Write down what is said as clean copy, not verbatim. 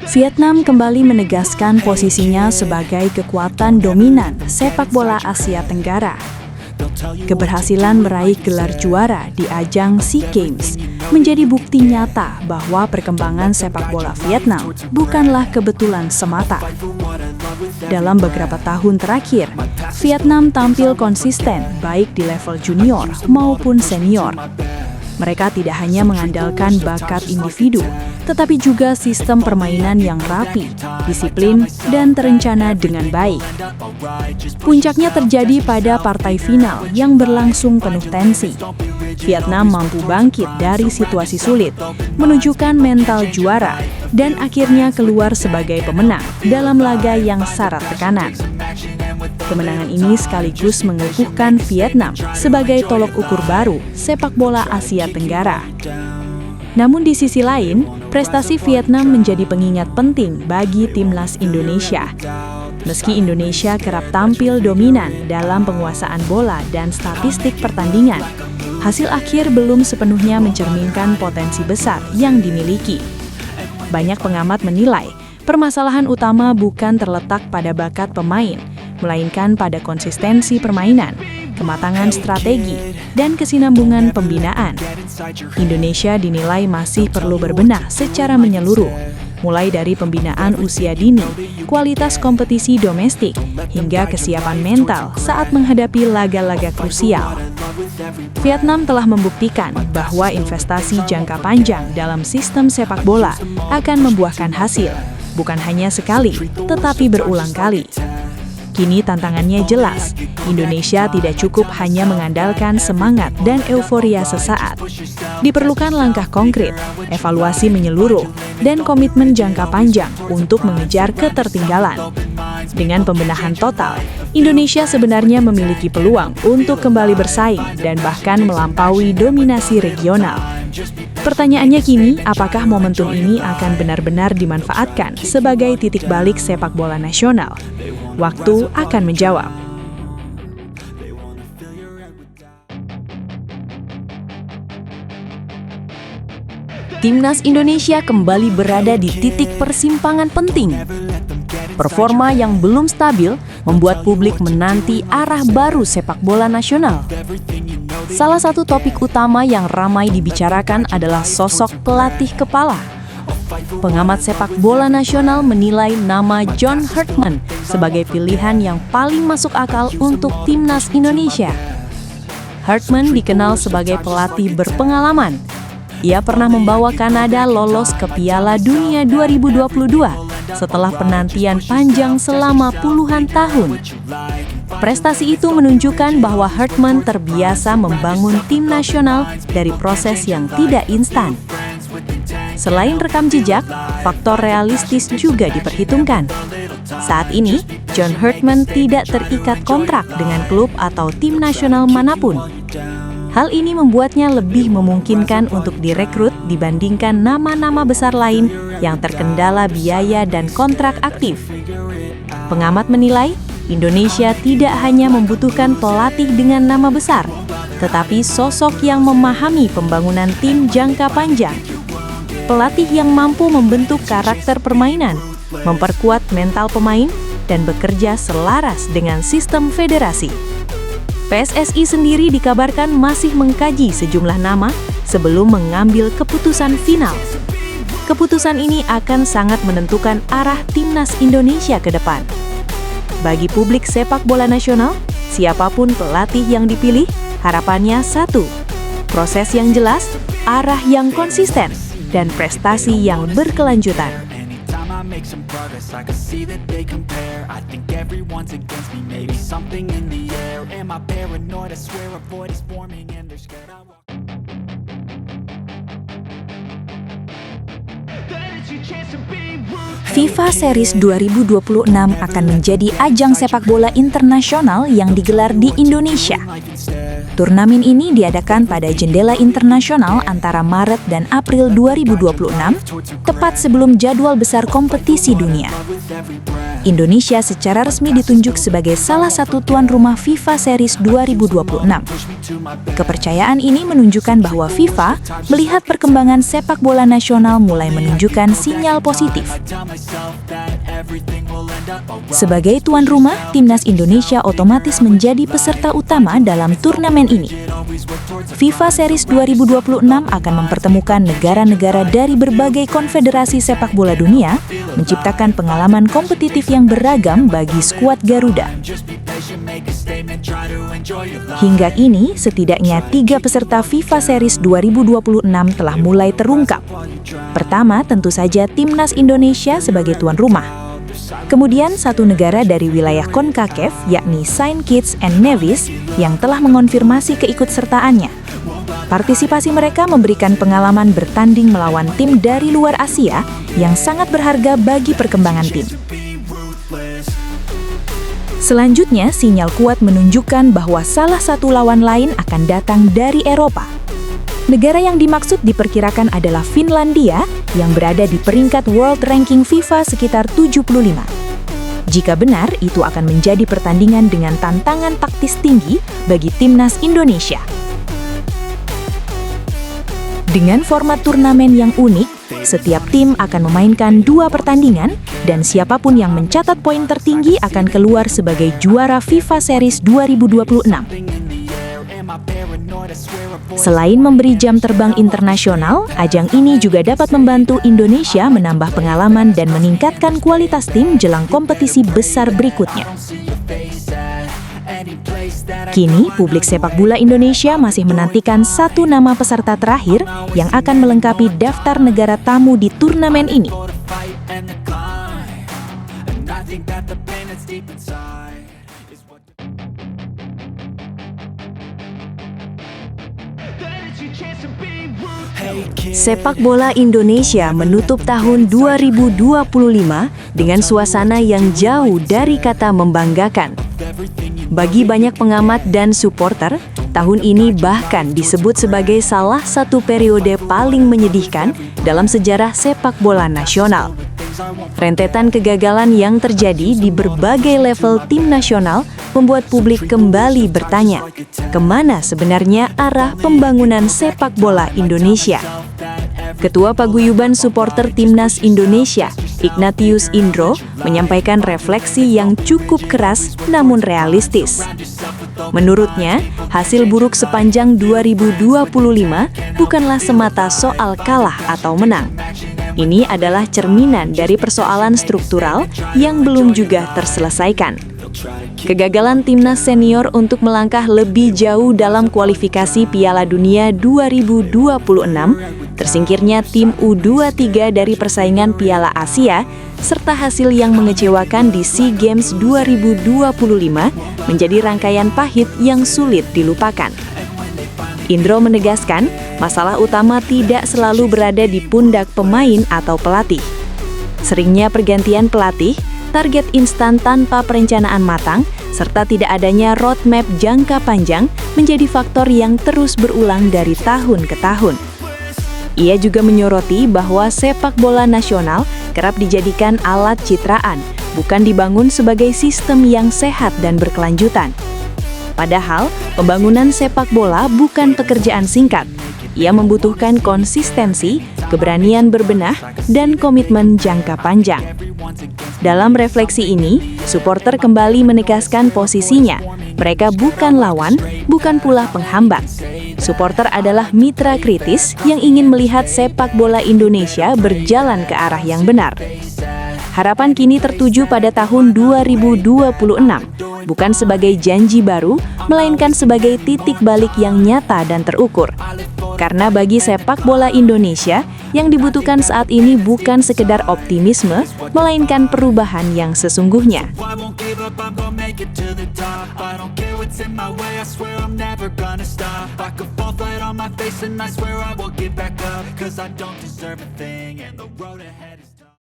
Vietnam kembali menegaskan posisinya sebagai kekuatan dominan sepak bola Asia Tenggara. Keberhasilan meraih gelar juara di ajang SEA Games menjadi bukti nyata bahwa perkembangan sepak bola Vietnam bukanlah kebetulan semata. Dalam beberapa tahun terakhir, Vietnam tampil konsisten baik di level junior maupun senior. Mereka tidak hanya mengandalkan bakat individu, tetapi juga sistem permainan yang rapi, disiplin, dan terencana dengan baik. Puncaknya terjadi pada partai final yang berlangsung penuh tensi. Vietnam mampu bangkit dari situasi sulit, menunjukkan mental juara, dan akhirnya keluar sebagai pemenang dalam laga yang syarat tekanan. Kemenangan ini sekaligus mengukuhkan Vietnam sebagai tolok ukur baru sepak bola Asia Tenggara. Namun di sisi lain, prestasi Vietnam menjadi pengingat penting bagi timnas Indonesia. Meski Indonesia kerap tampil dominan dalam penguasaan bola dan statistik pertandingan, hasil akhir belum sepenuhnya mencerminkan potensi besar yang dimiliki. Banyak pengamat menilai, permasalahan utama bukan terletak pada bakat pemain, melainkan pada konsistensi permainan, kematangan strategi, dan kesinambungan pembinaan. Indonesia dinilai masih perlu berbenah secara menyeluruh, mulai dari pembinaan usia dini, kualitas kompetisi domestik, hingga kesiapan mental saat menghadapi laga-laga krusial. Vietnam telah membuktikan bahwa investasi jangka panjang dalam sistem sepak bola akan membuahkan hasil, bukan hanya sekali, tetapi berulang kali. Kini tantangannya jelas, Indonesia tidak cukup hanya mengandalkan semangat dan euforia sesaat. Diperlukan langkah konkret, evaluasi menyeluruh, dan komitmen jangka panjang untuk mengejar ketertinggalan. Dengan pembenahan total, Indonesia sebenarnya memiliki peluang untuk kembali bersaing dan bahkan melampaui dominasi regional. Pertanyaannya kini, apakah momentum ini akan benar-benar dimanfaatkan sebagai titik balik sepak bola nasional? Waktu akan menjawab. Timnas Indonesia kembali berada di titik persimpangan penting. Performa yang belum stabil membuat publik menanti arah baru sepak bola nasional. Salah satu topik utama yang ramai dibicarakan adalah sosok pelatih kepala. Pengamat sepak bola nasional menilai nama John Herdman sebagai pilihan yang paling masuk akal untuk timnas Indonesia. Herdman dikenal sebagai pelatih berpengalaman. Ia pernah membawa Kanada lolos ke Piala Dunia 2022 setelah penantian panjang selama puluhan tahun. Prestasi itu menunjukkan bahwa Herdman terbiasa membangun tim nasional dari proses yang tidak instan. Selain rekam jejak, faktor realistis juga diperhitungkan. Saat ini, John Herdman tidak terikat kontrak dengan klub atau tim nasional manapun. Hal ini membuatnya lebih memungkinkan untuk direkrut dibandingkan nama-nama besar lain yang terkendala biaya dan kontrak aktif. Pengamat menilai, Indonesia tidak hanya membutuhkan pelatih dengan nama besar, tetapi sosok yang memahami pembangunan tim jangka panjang. Pelatih yang mampu membentuk karakter permainan, memperkuat mental pemain, dan bekerja selaras dengan sistem federasi. PSSI sendiri dikabarkan masih mengkaji sejumlah nama sebelum mengambil keputusan final. Keputusan ini akan sangat menentukan arah timnas Indonesia ke depan. Bagi publik sepak bola nasional, siapapun pelatih yang dipilih, harapannya satu, proses yang jelas, arah yang konsisten, dan prestasi yang berkelanjutan. Make some progress, I can see that they compare. I think everyone's against me, maybe something in the air. Am I paranoid? I swear a void is forming and they're scared I won't. FIFA Series 2026 akan menjadi ajang sepak bola internasional yang digelar di Indonesia. Turnamen ini diadakan pada jendela internasional antara Maret dan April 2026, tepat sebelum jadwal besar kompetisi dunia. Indonesia secara resmi ditunjuk sebagai salah satu tuan rumah FIFA Series 2026. Kepercayaan ini menunjukkan bahwa FIFA melihat perkembangan sepak bola nasional mulai menunjukkan sinyal positif. Sebagai tuan rumah, Timnas Indonesia otomatis menjadi peserta utama dalam turnamen ini. FIFA Series 2026 akan mempertemukan negara-negara dari berbagai konfederasi sepak bola dunia, menciptakan pengalaman kompetitif yang beragam bagi skuad Garuda. Hingga kini, setidaknya 3 peserta FIFA Series 2026 telah mulai terungkap. Pertama, tentu saja Timnas Indonesia sebagai tuan rumah. Kemudian, satu negara dari wilayah CONCACAF, yakni Saint Kitts and Nevis, yang telah mengonfirmasi keikutsertaannya. Partisipasi mereka memberikan pengalaman bertanding melawan tim dari luar Asia yang sangat berharga bagi perkembangan tim. Selanjutnya, sinyal kuat menunjukkan bahwa salah satu lawan lain akan datang dari Eropa. Negara yang dimaksud diperkirakan adalah Finlandia yang berada di peringkat World Ranking FIFA sekitar 75. Jika benar, itu akan menjadi pertandingan dengan tantangan taktis tinggi bagi Timnas Indonesia. Dengan format turnamen yang unik, setiap tim akan memainkan 2 pertandingan dan siapapun yang mencatat poin tertinggi akan keluar sebagai juara FIFA Series 2026. Selain memberi jam terbang internasional, ajang ini juga dapat membantu Indonesia menambah pengalaman dan meningkatkan kualitas tim jelang kompetisi besar berikutnya. Kini, publik sepak bola Indonesia masih menantikan satu nama peserta terakhir yang akan melengkapi daftar negara tamu di turnamen ini. Sepak bola Indonesia menutup tahun 2025 dengan suasana yang jauh dari kata membanggakan. Bagi banyak pengamat dan supporter, tahun ini bahkan disebut sebagai salah satu periode paling menyedihkan dalam sejarah sepak bola nasional. Rentetan kegagalan yang terjadi di berbagai level tim nasional membuat publik kembali bertanya, kemana sebenarnya arah pembangunan sepak bola Indonesia? Ketua Paguyuban Supporter Timnas Indonesia, Ignatius Indro, menyampaikan refleksi yang cukup keras namun realistis. Menurutnya, hasil buruk sepanjang 2025 bukanlah semata soal kalah atau menang. Ini adalah cerminan dari persoalan struktural yang belum juga terselesaikan. Kegagalan timnas senior untuk melangkah lebih jauh dalam kualifikasi Piala Dunia 2026, tersingkirnya tim U23 dari persaingan Piala Asia, serta hasil yang mengecewakan di SEA Games 2025 menjadi rangkaian pahit yang sulit dilupakan. Indro menegaskan, masalah utama tidak selalu berada di pundak pemain atau pelatih. Seringnya pergantian pelatih, target instan tanpa perencanaan matang, serta tidak adanya roadmap jangka panjang menjadi faktor yang terus berulang dari tahun ke tahun. Ia juga menyoroti bahwa sepak bola nasional kerap dijadikan alat citraan, bukan dibangun sebagai sistem yang sehat dan berkelanjutan. Padahal, pembangunan sepak bola bukan pekerjaan singkat. Ia membutuhkan konsistensi, keberanian berbenah, dan komitmen jangka panjang. Dalam refleksi ini, supporter kembali menegaskan posisinya. Mereka bukan lawan, bukan pula penghambat. Supporter adalah mitra kritis yang ingin melihat sepak bola Indonesia berjalan ke arah yang benar. Harapan kini tertuju pada tahun 2026, bukan sebagai janji baru, melainkan sebagai titik balik yang nyata dan terukur. Karena bagi sepak bola Indonesia, yang dibutuhkan saat ini bukan sekedar optimisme, melainkan perubahan yang sesungguhnya.